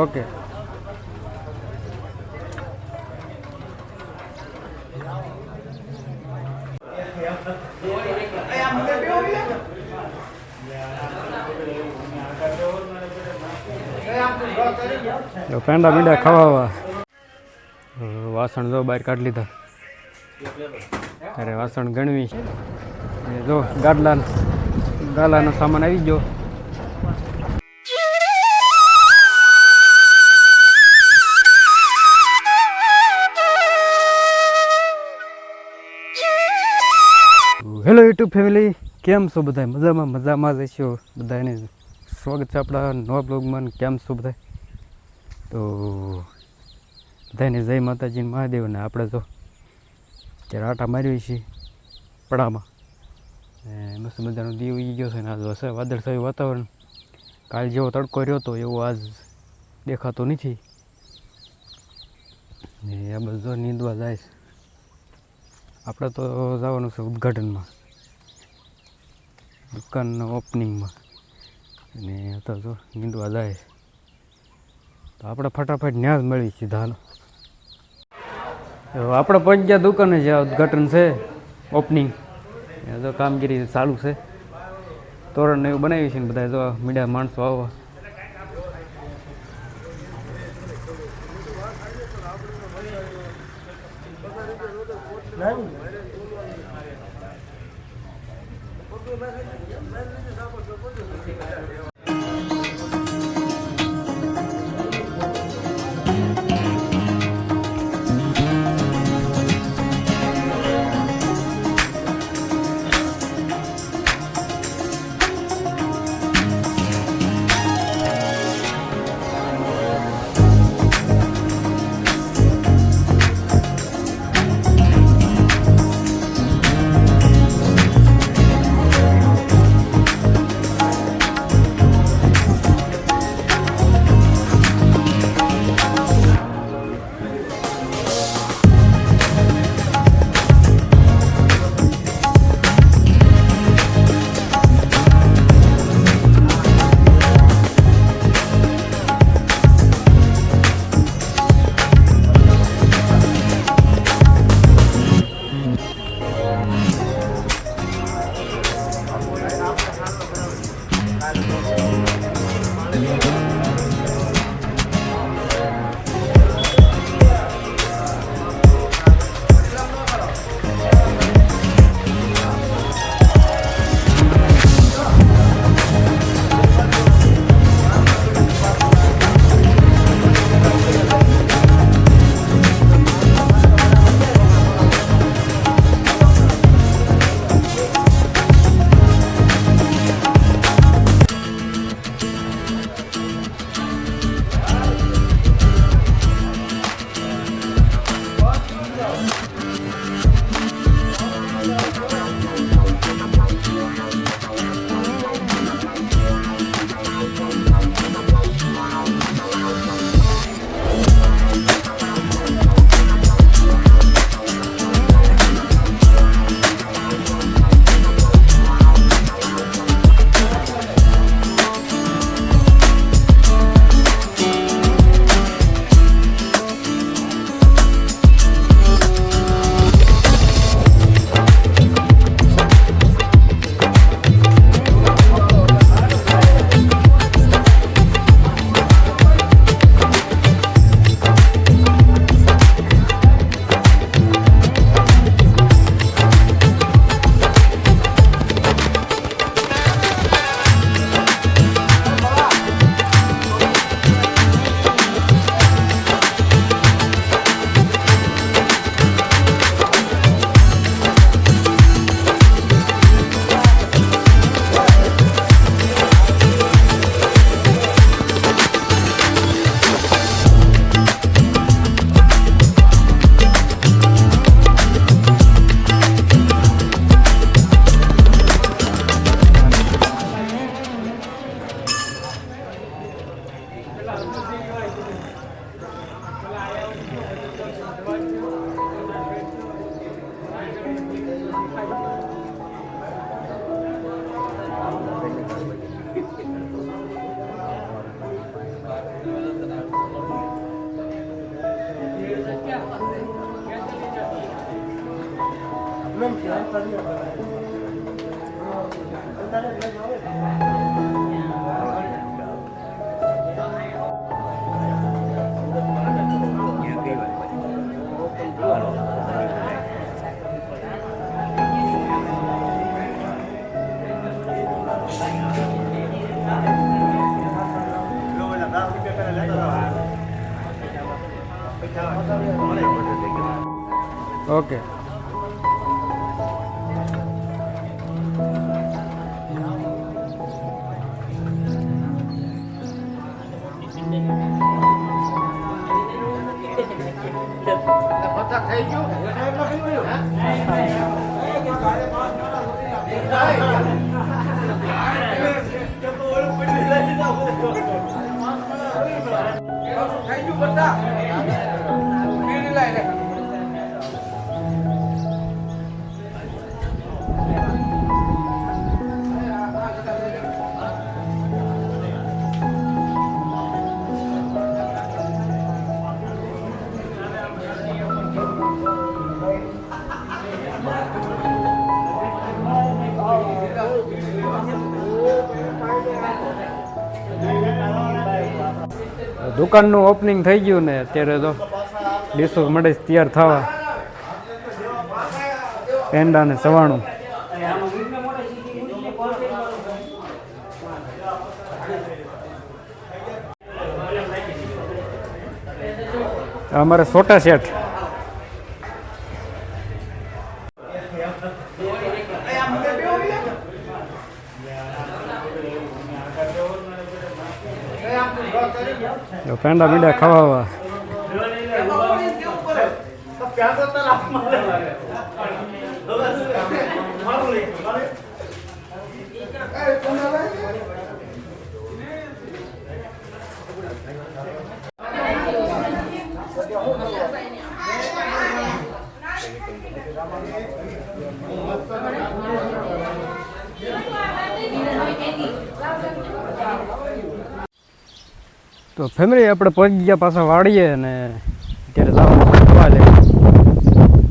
Okay peda મીંડા ખાવા વાસણ જો બહાર કાઢી લીધા. અરે વાસણ ગણવી જો ગાલાનો સામાન આવી ગયો. હેલો યુટ્યુબ ફેમિલી, કેમ છો બધા? મજામાં જ હશો બધાને. સ્વાગત છે આપણા નવા બ્લોગમાં. કેમ છો બધા? તો બધાને જય માતાજી મહાદેવને. આપણે તો ત્યારે આટા મારીએ છીએ પડામાં. મસ્ત મજાનો દીવ ઉગી ગયો છે ને આજ હશે વાદળછાયું વાતાવરણ. કાલ જેવો તડકો રહ્યો હતો એવો આજ દેખાતો નથી. ને આ બધું નીંદવા જાય છે. આપણે તો જવાનું છે ઉદ્ઘાટનમાં, દુકાનના ઓપનિંગમાં. અને તો જો નીંદવા જાય છે તો આપણે ફટાફટ ન્યાજ મળી સીધા. આપણે પહોંચી ગયા દુકાને. જે ઉદ્ઘાટન છે ઓપનિંગ, તો કામગીરી ચાલુ છે. તોરણ એવું બનાવ્યું છે ને બધા જો મીડિયા માણસો આવવા. ઓકે. દુકાનનું ઓપનિંગ થઈ ગયું ને અત્યારે તો ડીશો મળે તૈયાર થવા. પેંડા ને સવાણું. અમારે છોટા શેઠ. પેંડા મીંડા ખાવા. તો ફેમિલી આપણે પહોંચી ગયા પાછા વાળીએ ને અત્યારે જવાનું દવા લેવી.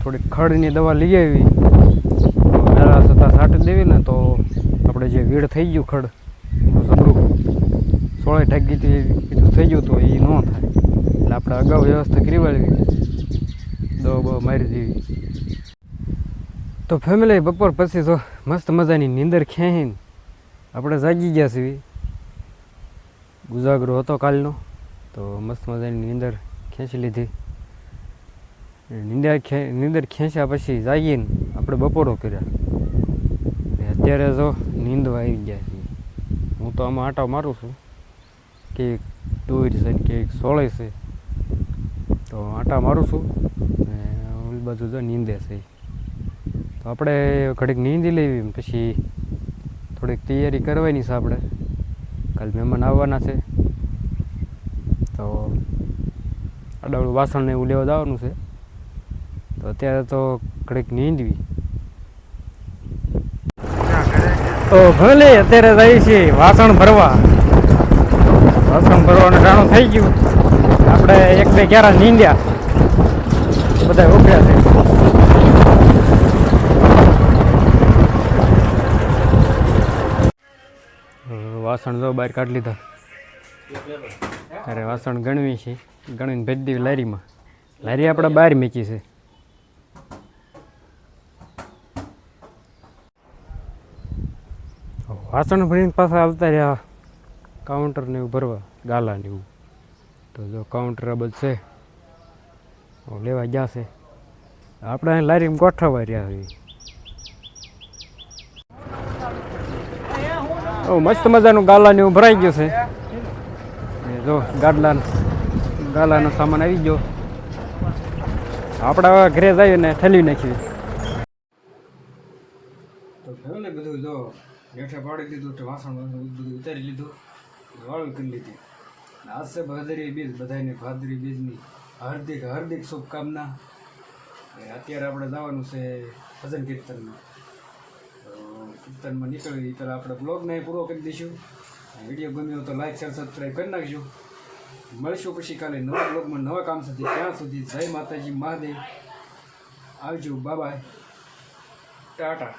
થોડીક ખડની દવા લઈ આવી. મેળા છતાં છાંટી દેવી ને તો આપણે જે વીડ થઈ ગયું ખડ સબરું 16 ટાંકી એટલું થઈ ગયું તો એ ન થાય. એટલે આપણે અગાઉ વ્યવસ્થા કરી વાળવી, દવા બવા મારી દેવી. તો ફેમિલી બપોર પછી તો મસ્ત મજાની નીંદર ખેંચીને આપણે જાગી ગયા છીએ. ગુજાગરો હતો કાલનો તો મસ્ત મજાની નીંદર ખેંચી લીધી. નીંદર ખેંચ્યા પછી જાગીને આપણે બપોરો કર્યા. અત્યારે જો નીંદવા આવી ગયા છીએ. હું તો આમાં આંટા મારું છું કે દોર છે ને કે સોળે છે તો આંટા મારું છું ને ઓલી બાજુ જો નીંદે છે. તો આપણે ઘડીક નીંદી લેવી પછી થોડીક તૈયારી કરવાની છે. આપણે કાલે મહેમાન આવવાના છે તો આડાવડું વાસણ ને એવું લેવા જવાનું છે. તો અત્યારે તો ઘડીક નીંદવી. તો ભલે અત્યારે જઈએ છીએ વાસણ ભરવા. વાસણ ભરવાનું ટાણું થઈ ગયું. આપણે 1-2 ક્યારા નીંદ્યા, બધા ઉભ્યા છે. વાસણ જો બહાર કાઢી લીધા. અરે વાસણ ગણવી છે, ગણીને ભેજ દેવી લારીમાં. લારી આપણે બહાર મૂકી છે. વાસણ ભરીને પાછા આવતા રહ્યા કાઉન્ટરને એવું ભરવા, ગાલાને એવું. તો જો કાઉન્ટર આ બધું છે લેવા ગયા છે. આપણે લારીમાં ગોઠવવા રહ્યા છીએ. મસ્ત મજાનું ગાલાને એવું ભરાઈ ગયું છે. જો ગાલાનો સામાન આવી ગયો. આપણે હવે ઘરે જઈએ ને ઠેલી નાખીએ. તો ફેમિલી બધું જો હેઠે પાડી દીધું, વાસણ બધું ઉતારી લીધું, વાળું કરી લીધી. આજ છે ભાદરી બીજ, બધાને ભાદરી બીજની હાર્દિક શુભકામના. અત્યારે આપણે જવાનું છે ભજન કીર્તનમાં. કીર્તનમાં નીકળવી પહેલાં આપણે બ્લોગને પૂરો કરી દઈશું. વિડીયો ગમ્યો તો લાઈક શેર સબસ્ક્રાઈબ કરી નાખજો. મળીશું પછી કાલે નવા બ્લોગમાં નવા કામ સાથે. ત્યાં સુધી જય માતાજી, મહાદેવ. આવજો, બાય બાય. ટાટા.